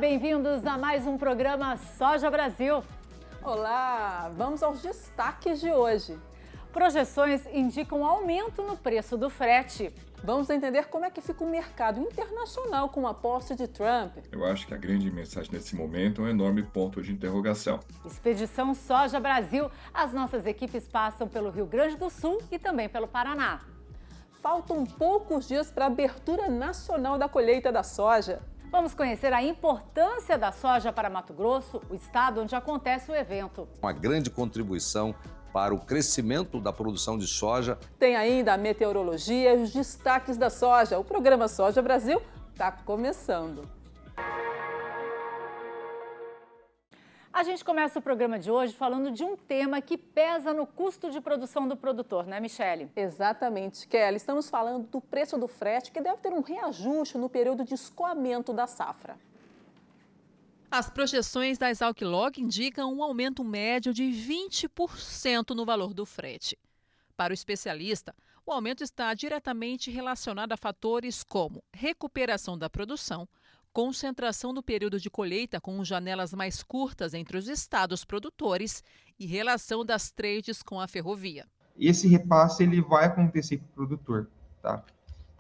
bem-vindos a mais um programa Soja Brasil. Olá, vamos aos destaques de hoje. Projeções indicam aumento no preço do frete. Vamos entender como é que fica o mercado internacional com a posse de Trump. Eu acho que a grande mensagem nesse momento é um enorme ponto de interrogação. Expedição Soja Brasil. As nossas equipes passam pelo Rio Grande do Sul e também pelo Paraná. Faltam poucos dias para a abertura nacional da colheita da soja. Vamos conhecer a importância da soja para Mato Grosso, o estado onde acontece o evento. Uma grande contribuição para o crescimento da produção de soja. Tem ainda a meteorologia e os destaques da soja. O programa Soja Brasil está começando. A gente começa o programa de hoje falando de um tema que pesa no custo de produção do produtor, né, Michele? Exatamente, Kelly. Estamos falando do preço do frete, que deve ter um reajuste no período de escoamento da safra. As projeções da Exalc-Log indicam um aumento médio de 20% no valor do frete. Para o especialista, o aumento está diretamente relacionado a fatores como recuperação da produção, concentração do período de colheita com janelas mais curtas entre os estados produtores e relação das trades com a ferrovia. Esse repasse ele vai acontecer para o produtor, tá?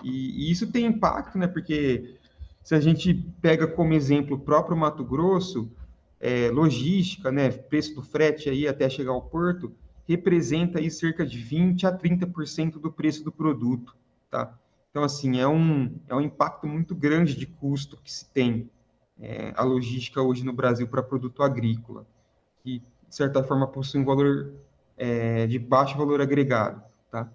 E isso tem impacto, né? Porque se a gente pega como exemplo o próprio Mato Grosso, logística, né? Preço do frete aí até chegar ao porto, representa aí cerca de 20 a 30% do preço do produto, tá? Então, assim, é um impacto muito grande de custo que se tem a logística hoje no Brasil para produto agrícola, que, de certa forma, possui um valor de baixo valor agregado, tá?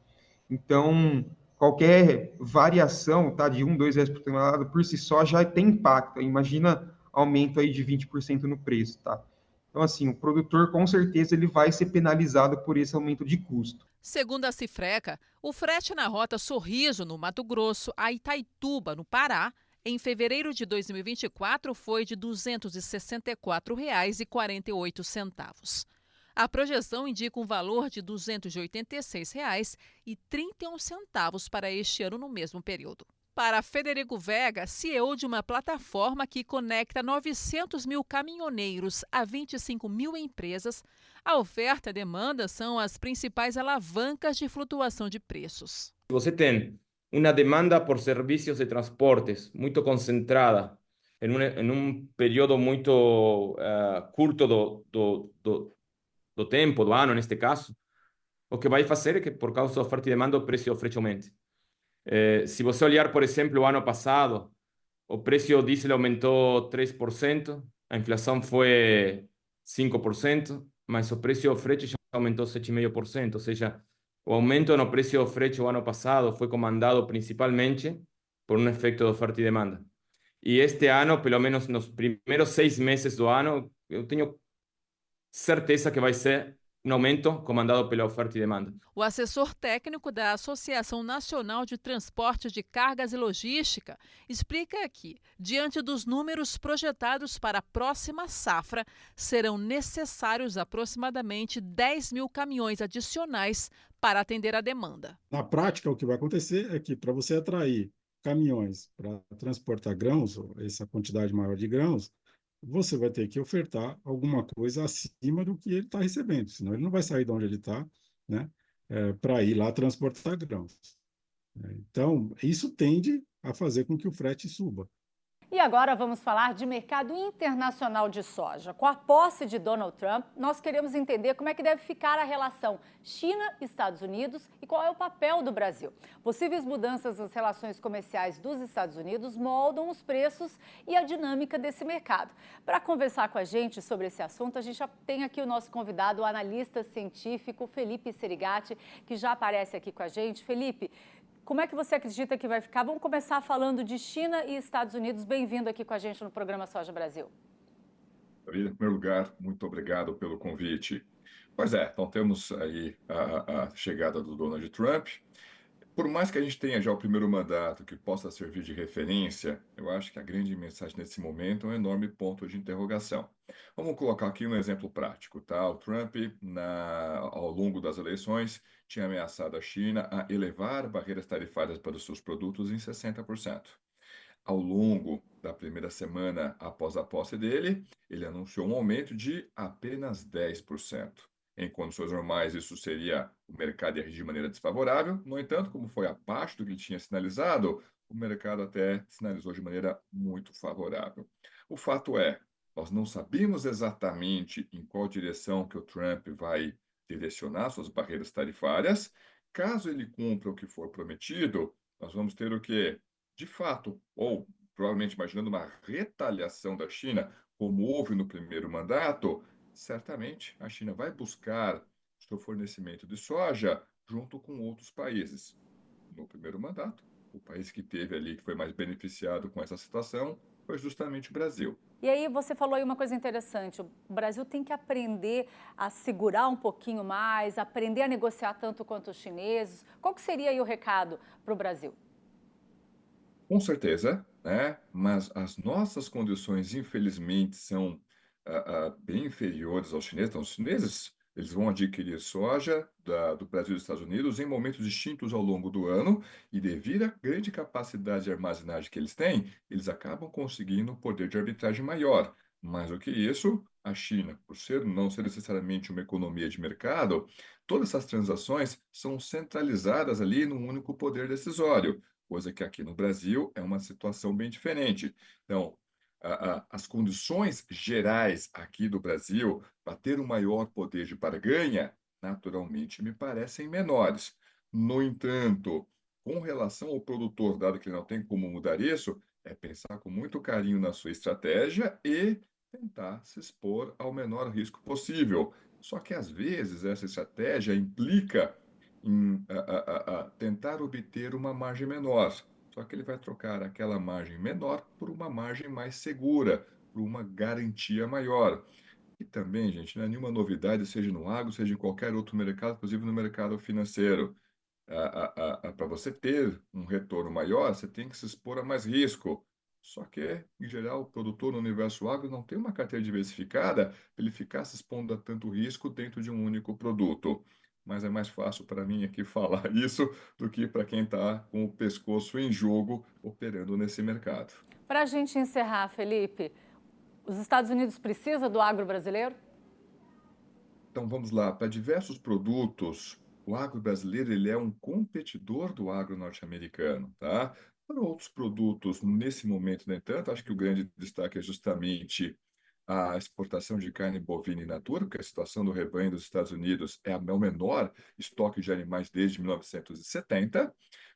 Então, qualquer variação, tá, de 1, 2 reais por tonelada, por si só, já tem impacto. Imagina aumento aí de 20% no preço, tá? Então, assim, o produtor, com certeza, ele vai ser penalizado por esse aumento de custo. Segundo a Cifreca, o frete na rota Sorriso, no Mato Grosso, a Itaituba, no Pará, em fevereiro de 2024 foi de R$ 264,48. A projeção indica um valor de R$ 286,31 para este ano no mesmo período. Para Federico Vega, CEO de uma plataforma que conecta 900 mil caminhoneiros a 25 mil empresas, a oferta e a demanda são as principais alavancas de flutuação de preços. Você tem uma demanda por serviços de transportes muito concentrada em um período muito curto do tempo, do ano, neste caso, o que vai fazer é que, por causa da oferta e demanda, o preço do frete aumente. Se você olhar, por exemplo, o ano passado, o preço do diesel aumentou 3%, a inflação foi 5%, mas o preço do frete já aumentou 7,5%, ou seja, o aumento no preço do frete o ano passado foi comandado principalmente por um efeito de oferta e demanda. E este ano, pelo menos nos primeiros 6 meses do ano, eu tenho certeza que vai ser um aumento comandado pela oferta e demanda. O assessor técnico da Associação Nacional de Transporte de Cargas e Logística explica que, diante dos números projetados para a próxima safra, serão necessários aproximadamente 10 mil caminhões adicionais para atender a demanda. Na prática, o que vai acontecer é que, para você atrair caminhões para transportar grãos, ou essa quantidade maior de grãos, você vai ter que ofertar alguma coisa acima do que ele está recebendo, senão ele não vai sair de onde ele está, né, para ir lá transportar grãos. Então, isso tende a fazer com que o frete suba. E agora vamos falar de mercado internacional de soja. Com a posse de Donald Trump, nós queremos entender como é que deve ficar a relação China-Estados Unidos e qual é o papel do Brasil. Possíveis mudanças nas relações comerciais dos Estados Unidos moldam os preços e a dinâmica desse mercado. Para conversar com a gente sobre esse assunto, a gente já tem aqui o nosso convidado, o analista científico Felipe Serigati, que já aparece aqui com a gente. Felipe, como é que você acredita que vai ficar? Vamos começar falando de China e Estados Unidos. Bem-vindo aqui com a gente no programa Soja Brasil. Em primeiro lugar, muito obrigado pelo convite. Pois é, então temos aí a chegada do Donald Trump. Por mais que a gente tenha já o primeiro mandato que possa servir de referência, eu acho que a grande mensagem nesse momento é um enorme ponto de interrogação. Vamos colocar aqui um exemplo prático, tá? O Trump, ao longo das eleições, tinha ameaçado a China a elevar barreiras tarifárias para os seus produtos em 60%. ao longo da primeira semana após a posse dele, ele anunciou um aumento de apenas 10%. Em condições normais, isso seria o mercado ia agir de maneira desfavorável. No entanto, como foi abaixo do que ele tinha sinalizado, o mercado até sinalizou de maneira muito favorável. O fato é, nós não sabemos exatamente em qual direção que o Trump vai direcionar suas barreiras tarifárias. Caso ele cumpra o que for prometido, nós vamos ter o quê? De fato, ou provavelmente imaginando uma retaliação da China, como houve no primeiro mandato, certamente a China vai buscar seu fornecimento de soja junto com outros países. No primeiro mandato, o país que teve ali, que foi mais beneficiado com essa situação, foi justamente o Brasil. E aí você falou aí uma coisa interessante, o Brasil tem que aprender a segurar um pouquinho mais, aprender a negociar tanto quanto os chineses. Qual que seria aí o recado para o Brasil? Com certeza, né? Mas as nossas condições, infelizmente, são bem inferiores aos chineses. Então, os chineses eles vão adquirir soja do Brasil e dos Estados Unidos em momentos distintos ao longo do ano e, devido à grande capacidade de armazenagem que eles têm, eles acabam conseguindo um poder de arbitragem maior. Mais do que isso, a China, por não ser necessariamente uma economia de mercado, todas essas transações são centralizadas ali num único poder decisório, coisa que aqui no Brasil é uma situação bem diferente. Então, as condições gerais aqui do Brasil para ter um maior poder de barganha, naturalmente, me parecem menores. No entanto, com relação ao produtor, dado que ele não tem como mudar isso, é pensar com muito carinho na sua estratégia e tentar se expor ao menor risco possível. Só que, às vezes, essa estratégia implica em tentar obter uma margem menor. Só que ele vai trocar aquela margem menor por uma margem mais segura, por uma garantia maior. E também, gente, não é nenhuma novidade, seja no agro, seja em qualquer outro mercado, inclusive no mercado financeiro. Para você ter um retorno maior, você tem que se expor a mais risco. Só que, em geral, o produtor no universo agro não tem uma carteira diversificada para ele ficar se expondo a tanto risco dentro de um único produto. Mas é mais fácil para mim aqui falar isso do que para quem está com o pescoço em jogo operando nesse mercado. Para a gente encerrar, Felipe, os Estados Unidos precisam do agro brasileiro? Então vamos lá, para diversos produtos, o agro brasileiro ele é um competidor do agro norte-americano, tá? Para outros produtos, nesse momento, no entanto, acho que o grande destaque é justamente a exportação de carne bovina in natura, porque a situação do rebanho dos Estados Unidos é o menor estoque de animais desde 1970,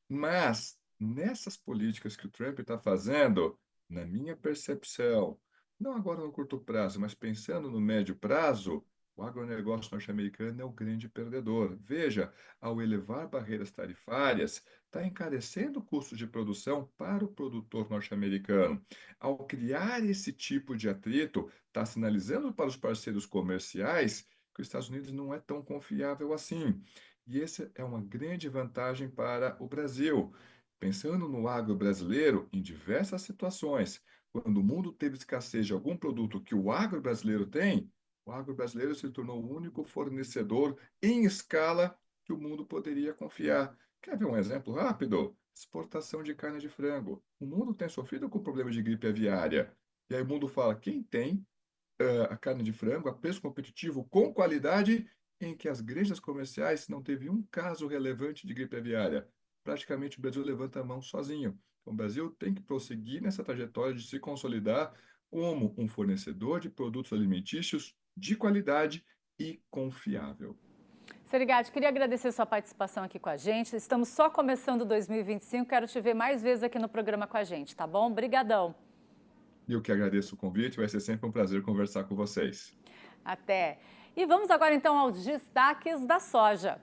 mas nessas políticas que o Trump está fazendo, na minha percepção, não agora no curto prazo, mas pensando no médio prazo, o agronegócio norte-americano é o grande perdedor. Veja, ao elevar barreiras tarifárias, está encarecendo o custo de produção para o produtor norte-americano. Ao criar esse tipo de atrito, está sinalizando para os parceiros comerciais que os Estados Unidos não é tão confiável assim. E essa é uma grande vantagem para o Brasil. Pensando no agro brasileiro, em diversas situações, quando o mundo teve escassez de algum produto que o agro brasileiro tem, o agro brasileiro se tornou o único fornecedor em escala que o mundo poderia confiar. Quer ver um exemplo rápido? Exportação de carne de frango. O mundo tem sofrido com problemas de gripe aviária. E aí o mundo fala, quem tem a carne de frango a preço competitivo com qualidade em que as granjas comerciais não teve um caso relevante de gripe aviária? Praticamente o Brasil levanta a mão sozinho. Então, o Brasil tem que prosseguir nessa trajetória de se consolidar como um fornecedor de produtos alimentícios de qualidade e confiável. Serigati, queria agradecer sua participação aqui com a gente. Estamos só começando 2025, quero te ver mais vezes aqui no programa com a gente, tá bom? Obrigadão. Eu que agradeço o convite, vai ser sempre um prazer conversar com vocês. Até. E vamos agora então aos destaques da soja.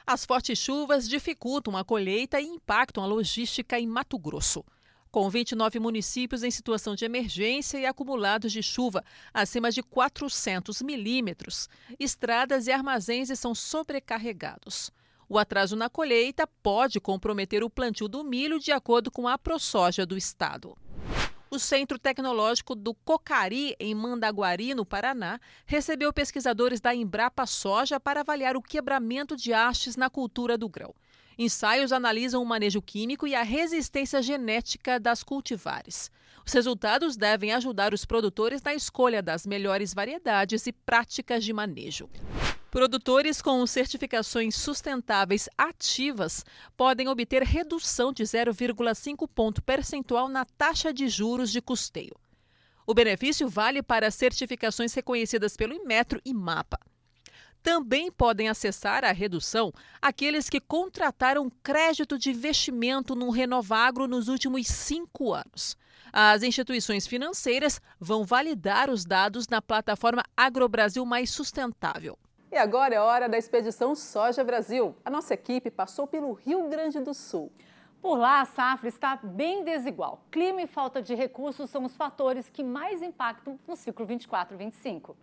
As fortes chuvas dificultam a colheita e impactam a logística em Mato Grosso. Com 29 municípios em situação de emergência e acumulados de chuva acima de 400 milímetros, estradas e armazéns estão sobrecarregados. O atraso na colheita pode comprometer o plantio do milho, de acordo com a ProSoja do estado. O Centro Tecnológico do Cocari, em Mandaguari, no Paraná, recebeu pesquisadores da Embrapa Soja para avaliar o quebramento de hastes na cultura do grão. Ensaios analisam o manejo químico e a resistência genética das cultivares. Os resultados devem ajudar os produtores na escolha das melhores variedades e práticas de manejo. Produtores com certificações sustentáveis ativas podem obter redução de 0,5 ponto percentual na taxa de juros de custeio. O benefício vale para certificações reconhecidas pelo Inmetro e MAPA. Também podem acessar a redução aqueles que contrataram crédito de investimento no Renovagro nos últimos 5 anos. As instituições financeiras vão validar os dados na plataforma AgroBrasil Mais Sustentável. E agora é hora da expedição Soja Brasil. A nossa equipe passou pelo Rio Grande do Sul. Por lá, a safra está bem desigual. Clima e falta de recursos são os fatores que mais impactam no ciclo 24-25.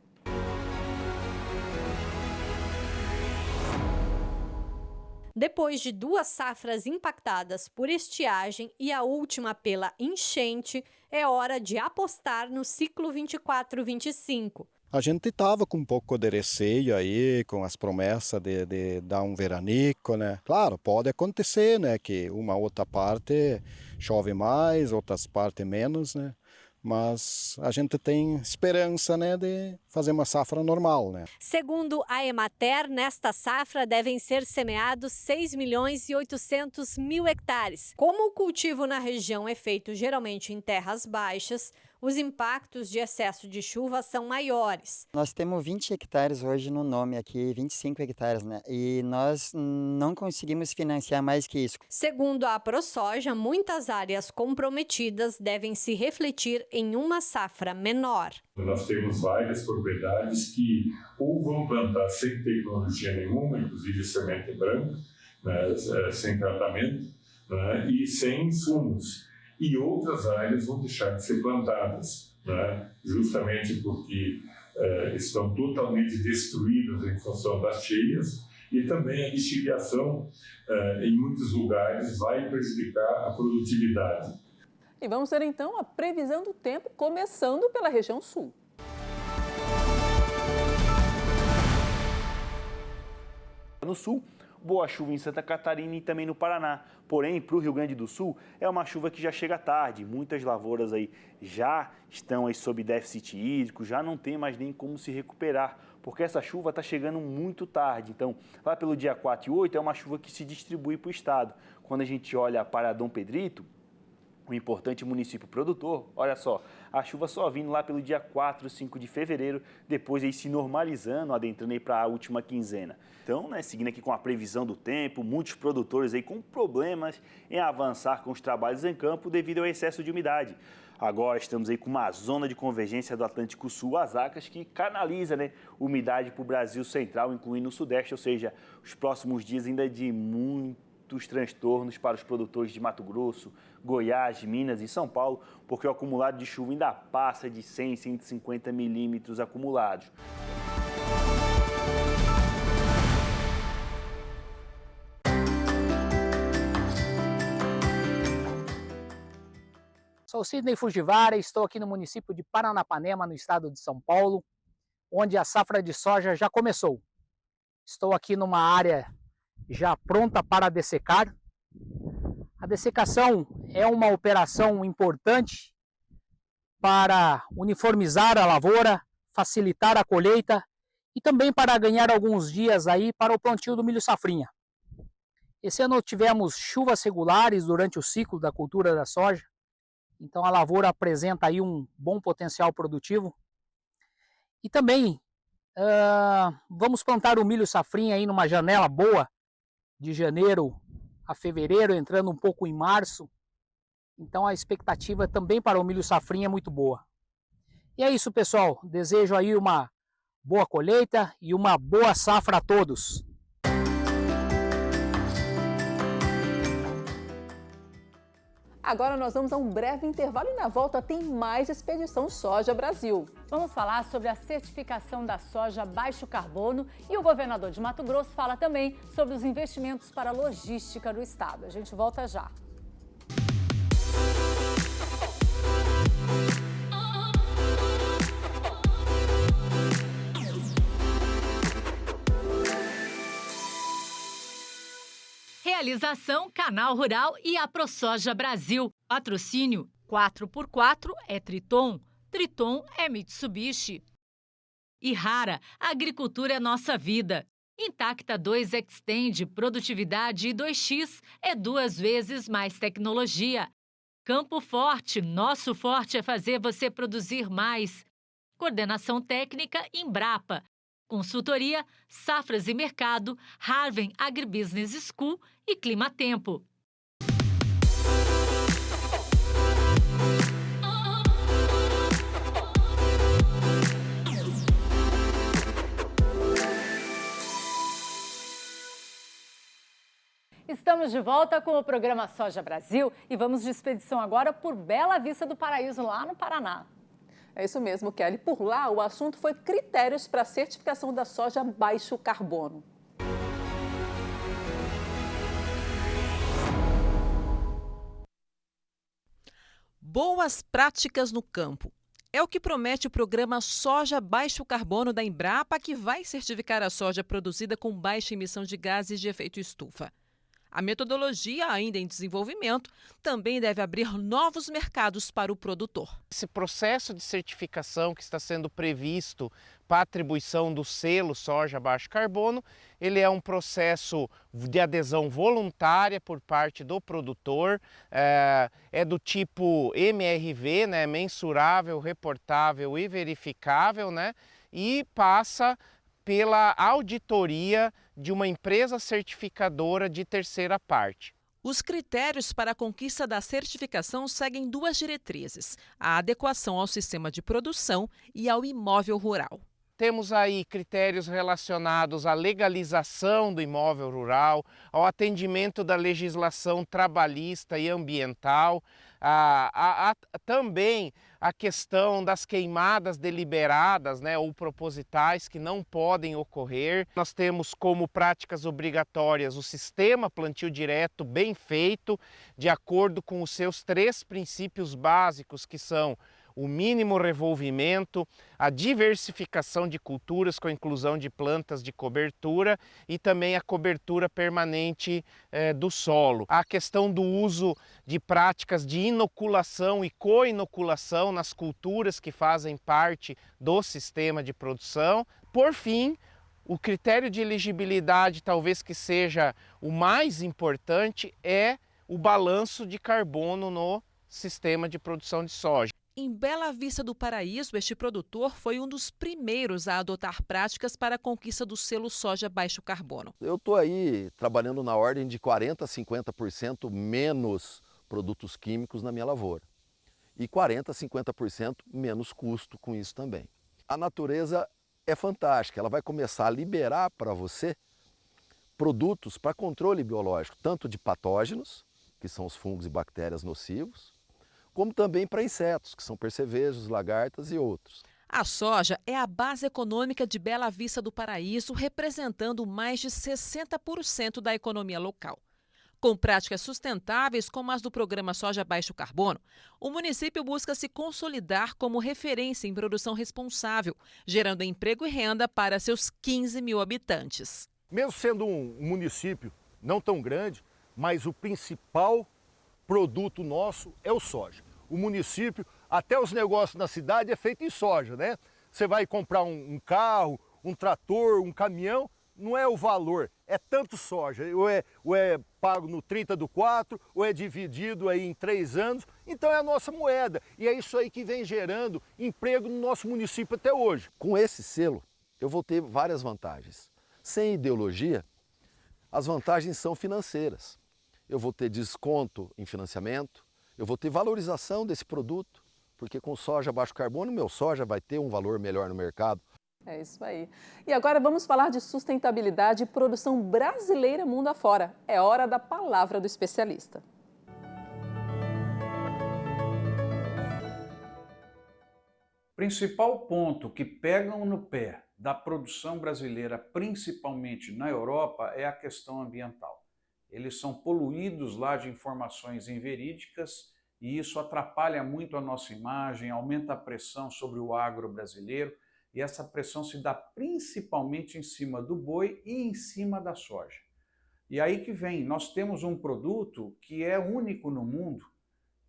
Depois de 2 safras impactadas por estiagem e a última pela enchente, é hora de apostar no ciclo 24-25. A gente estava com um pouco de receio aí, com as promessas de dar um veranico, né? Claro, pode acontecer, né? Que uma outra parte chove mais, outras partes menos, né? Mas a gente tem esperança, né, de fazer uma safra normal, né? Segundo a Emater, nesta safra devem ser semeados 6.800.000 hectares. Como o cultivo na região é feito geralmente em terras baixas, os impactos de excesso de chuva são maiores. Nós temos 20 hectares hoje no nome aqui, 25 hectares, né? E nós não conseguimos financiar mais que isso. Segundo a ProSoja, muitas áreas comprometidas devem se refletir em uma safra menor. Nós temos várias propriedades que ou vão plantar sem tecnologia nenhuma, inclusive semente branca, né, sem tratamento, né, e sem insumos. E outras áreas vão deixar de ser plantadas, né? Justamente porque estão totalmente destruídas em função das cheias, e também a lixiviação em muitos lugares vai prejudicar a produtividade. E vamos ver então a previsão do tempo, começando pela região sul. No sul, boa chuva em Santa Catarina e também no Paraná. Porém, para o Rio Grande do Sul, é uma chuva que já chega tarde. Muitas lavouras aí já estão aí sob déficit hídrico, já não tem mais nem como se recuperar, porque essa chuva está chegando muito tarde. Então, lá pelo dia 4 e 8, é uma chuva que se distribui para o estado. Quando a gente olha para Dom Pedrito, um importante município produtor, olha só, a chuva só vindo lá pelo dia 4, 5 de fevereiro, depois aí se normalizando, adentrando aí para a última quinzena. Então, né, seguindo aqui com a previsão do tempo, muitos produtores aí com problemas em avançar com os trabalhos em campo devido ao excesso de umidade. Agora estamos aí com uma zona de convergência do Atlântico Sul, as ACAS, que canaliza, né, umidade para o Brasil Central, incluindo o Sudeste, ou seja, os próximos dias ainda de muitos transtornos para os produtores de Mato Grosso, Goiás, Minas e São Paulo, porque o acumulado de chuva ainda passa de 100, 150 milímetros acumulados. Sou Sidney Fujivara e estou aqui no município de Paranapanema, no estado de São Paulo, onde a safra de soja já começou. Estou aqui numa área já pronta para dessecar. A dessecação é uma operação importante para uniformizar a lavoura, facilitar a colheita e também para ganhar alguns dias aí para o plantio do milho safrinha. Esse ano tivemos chuvas regulares durante o ciclo da cultura da soja, então a lavoura apresenta aí um bom potencial produtivo. E também vamos plantar o milho safrinha aí numa janela boa, de janeiro a fevereiro, entrando um pouco em março. Então a expectativa também para o milho safrinha é muito boa. E é isso, pessoal. Desejo aí uma boa colheita e uma boa safra a todos. Agora nós vamos a um breve intervalo e na volta tem mais Expedição Soja Brasil. Vamos falar sobre a certificação da soja baixo carbono e o governador de Mato Grosso fala também sobre os investimentos para a logística do estado. A gente volta já. Realização Canal Rural e a ProSoja Brasil. Patrocínio 4x4 é Triton, Triton é Mitsubishi. E Rara, agricultura é nossa vida. Intacta 2 Extend, produtividade e 2x é 2 vezes mais tecnologia. Campo Forte, nosso forte é fazer você produzir mais. Coordenação técnica Embrapa. Consultoria, Safras e Mercado, Harvard Agribusiness School e Climatempo. Estamos de volta com o programa Soja Brasil e vamos de expedição agora por Bela Vista do Paraíso, lá no Paraná. É isso mesmo, Kelly. Por lá, o assunto foi critérios para a certificação da soja baixo carbono. Boas práticas no campo. É o que promete o programa Soja Baixo Carbono da Embrapa, que vai certificar a soja produzida com baixa emissão de gases de efeito estufa. A metodologia, ainda em desenvolvimento, também deve abrir novos mercados para o produtor. Esse processo de certificação que está sendo previsto para a atribuição do selo soja baixo carbono, ele é um processo de adesão voluntária por parte do produtor, é do tipo MRV, né, mensurável, reportável e verificável, né, e passa pela auditoria de uma empresa certificadora de terceira parte. Os critérios para a conquista da certificação seguem duas diretrizes: a adequação ao sistema de produção e ao imóvel rural. Temos aí critérios relacionados à legalização do imóvel rural, ao atendimento da legislação trabalhista e ambiental, também a questão das queimadas deliberadas, né, ou propositais que não podem ocorrer. Nós temos como práticas obrigatórias o sistema plantio direto bem feito, de acordo com os seus 3 princípios básicos, que são o mínimo revolvimento, a diversificação de culturas com a inclusão de plantas de cobertura e também a cobertura permanente do solo. A questão do uso de práticas de inoculação e co-inoculação nas culturas que fazem parte do sistema de produção. Por fim, o critério de elegibilidade, talvez que seja o mais importante, é o balanço de carbono no sistema de produção de soja. Em Bela Vista do Paraíso, este produtor foi um dos primeiros a adotar práticas para a conquista do selo soja baixo carbono. Eu estou aí trabalhando na ordem de 40% a 50% menos produtos químicos na minha lavoura. E 40% a 50% menos custo com isso também. A natureza é fantástica, ela vai começar a liberar para você produtos para controle biológico, tanto de patógenos, que são os fungos e bactérias nocivos, como também para insetos, que são percevejos, lagartas e outros. A soja é a base econômica de Bela Vista do Paraíso, representando mais de 60% da economia local. Com práticas sustentáveis como as do programa Soja Baixo Carbono, o município busca se consolidar como referência em produção responsável, gerando emprego e renda para seus 15 mil habitantes. Mesmo sendo um município não tão grande, mas o principal produto nosso é o soja. O município, até os negócios na cidade é feito em soja, né? Você vai comprar um carro, um trator, um caminhão, não é o valor, é tanto soja. Ou é pago no 30/4, ou é dividido aí em 3 anos. Então é a nossa moeda. E é isso aí que vem gerando emprego no nosso município até hoje. Com esse selo, eu vou ter várias vantagens. Sem ideologia, as vantagens são financeiras. Eu vou ter desconto em financiamento, eu vou ter valorização desse produto, porque com soja baixo carbono, meu soja vai ter um valor melhor no mercado. É isso aí. E agora vamos falar de sustentabilidade e produção brasileira mundo afora. É hora da palavra do especialista. Principal ponto que pegam no pé da produção brasileira, principalmente na Europa, é a questão ambiental. Eles são poluídos lá de informações inverídicas e isso atrapalha muito a nossa imagem, aumenta a pressão sobre o agro brasileiro e essa pressão se dá principalmente em cima do boi e em cima da soja. E aí que vem, nós temos um produto que é único no mundo,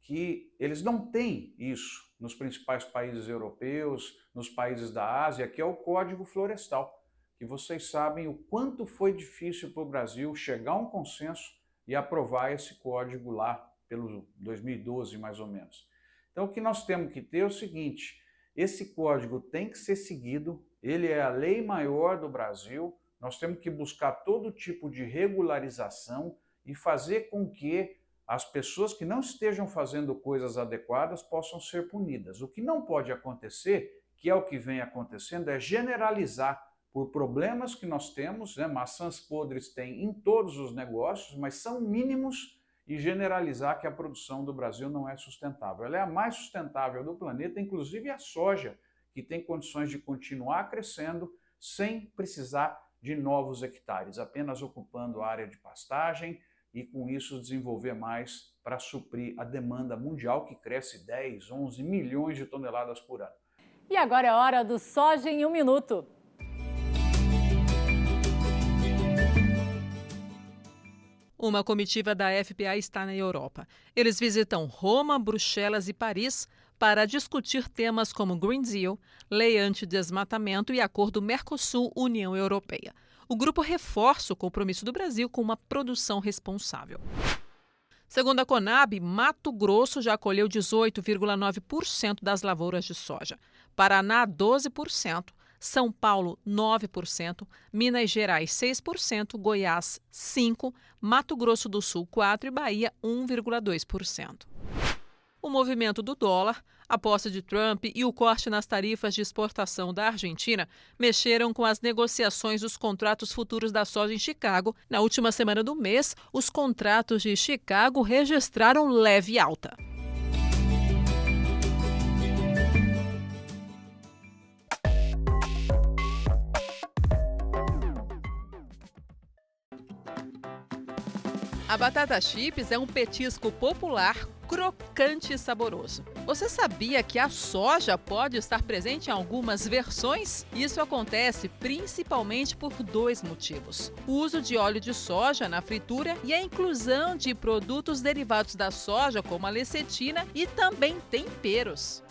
que eles não têm isso nos principais países europeus, nos países da Ásia, que é o Código Florestal, que vocês sabem o quanto foi difícil para o Brasil chegar a um consenso e aprovar esse código lá pelo 2012, mais ou menos. Então, o que nós temos que ter é o seguinte, esse código tem que ser seguido, ele é a lei maior do Brasil, nós temos que buscar todo tipo de regularização e fazer com que as pessoas que não estejam fazendo coisas adequadas possam ser punidas. O que não pode acontecer, que é o que vem acontecendo, é generalizar por problemas que nós temos, né? Maçãs podres tem em todos os negócios, mas são mínimos, e generalizar que a produção do Brasil não é sustentável. Ela é a mais sustentável do planeta, inclusive a soja, que tem condições de continuar crescendo sem precisar de novos hectares, apenas ocupando a área de pastagem e com isso desenvolver mais para suprir a demanda mundial que cresce 10, 11 milhões de toneladas por ano. E agora é hora do Soja em 1 Minuto. Uma comitiva da FPA está na Europa. Eles visitam Roma, Bruxelas e Paris para discutir temas como Green Deal, lei anti-desmatamento e acordo Mercosul-União Europeia. O grupo reforça o compromisso do Brasil com uma produção responsável. Segundo a Conab, Mato Grosso já colheu 18,9% das lavouras de soja, Paraná 12%, São Paulo 9%, Minas Gerais 6%, Goiás 5%, Mato Grosso do Sul 4% e Bahia 1,2%. O movimento do dólar, a posse de Trump e o corte nas tarifas de exportação da Argentina mexeram com as negociações dos contratos futuros da soja em Chicago. Na última semana do mês, os contratos de Chicago registraram leve alta. A batata chips é um petisco popular, crocante e saboroso. Você sabia que a soja pode estar presente em algumas versões? Isso acontece principalmente por 2 motivos: o uso de óleo de soja na fritura e a inclusão de produtos derivados da soja, como a lecetina e também temperos.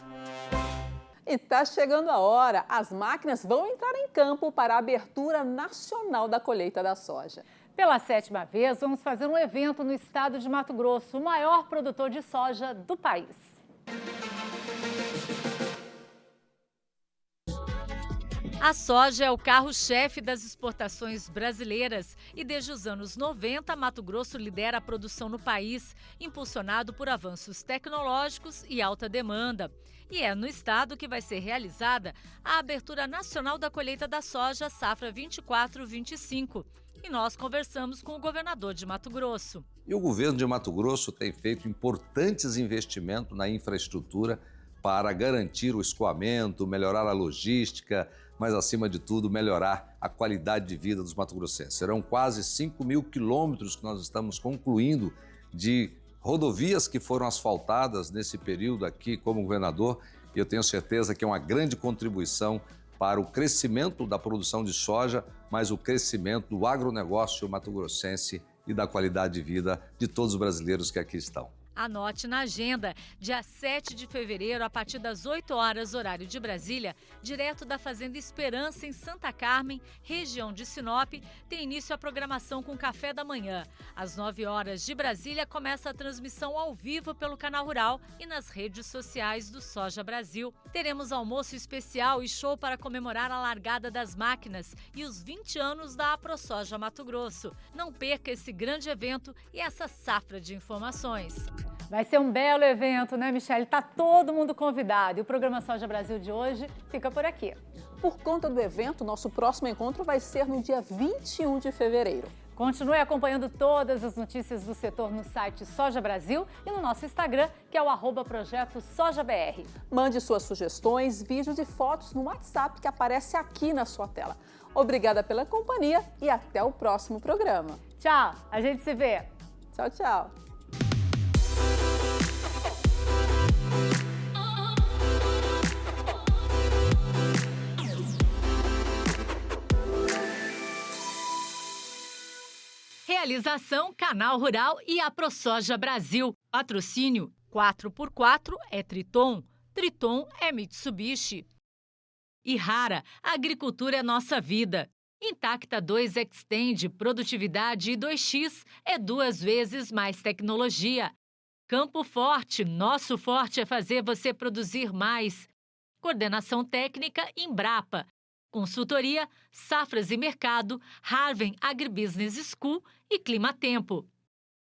E está chegando a hora, as máquinas vão entrar em campo para a abertura nacional da colheita da soja. Pela 7ª vez, vamos fazer um evento no estado de Mato Grosso, o maior produtor de soja do país. A soja é o carro-chefe das exportações brasileiras e desde os anos 90, Mato Grosso lidera a produção no país, impulsionado por avanços tecnológicos e alta demanda. E é no estado que vai ser realizada a abertura nacional da colheita da soja safra 24-25. E nós conversamos com o governador de Mato Grosso. E o governo de Mato Grosso tem feito importantes investimentos na infraestrutura para garantir o escoamento, melhorar a logística, mas, acima de tudo, melhorar a qualidade de vida dos mato-grossenses. Serão quase 5.000 quilômetros que nós estamos concluindo de rodovias que foram asfaltadas nesse período aqui como governador, e eu tenho certeza que é uma grande contribuição para o crescimento da produção de soja, mas o crescimento do agronegócio mato-grossense e da qualidade de vida de todos os brasileiros que aqui estão. Anote na agenda, dia 7 de fevereiro, a partir das 8 horas, horário de Brasília, direto da Fazenda Esperança, em Santa Carmen, região de Sinop, tem início a programação com café da manhã. Às 9 horas de Brasília, começa a transmissão ao vivo pelo Canal Rural e nas redes sociais do Soja Brasil. Teremos almoço especial e show para comemorar a largada das máquinas e os 20 anos da AproSoja Mato Grosso. Não perca esse grande evento e essa safra de informações. Vai ser um belo evento, né, Michele? Tá todo mundo convidado. E o programa Soja Brasil de hoje fica por aqui. Por conta do evento, nosso próximo encontro vai ser no dia 21 de fevereiro. Continue acompanhando todas as notícias do setor no site Soja Brasil e no nosso Instagram, que é o @projeto SojaBR. Mande suas sugestões, vídeos e fotos no WhatsApp que aparece aqui na sua tela. Obrigada pela companhia e até o próximo programa. Tchau, a gente se vê. Tchau, tchau. Realização Canal Rural e a ProSoja Brasil. Patrocínio 4x4 é Triton, Triton é Mitsubishi. E Rara, agricultura é nossa vida. Intacta 2 Extend, produtividade e 2X é 2 vezes mais tecnologia. Campo Forte, nosso forte é fazer você produzir mais. Coordenação técnica Embrapa. Consultoria, Safras e Mercado, Harvem Agribusiness School e Climatempo.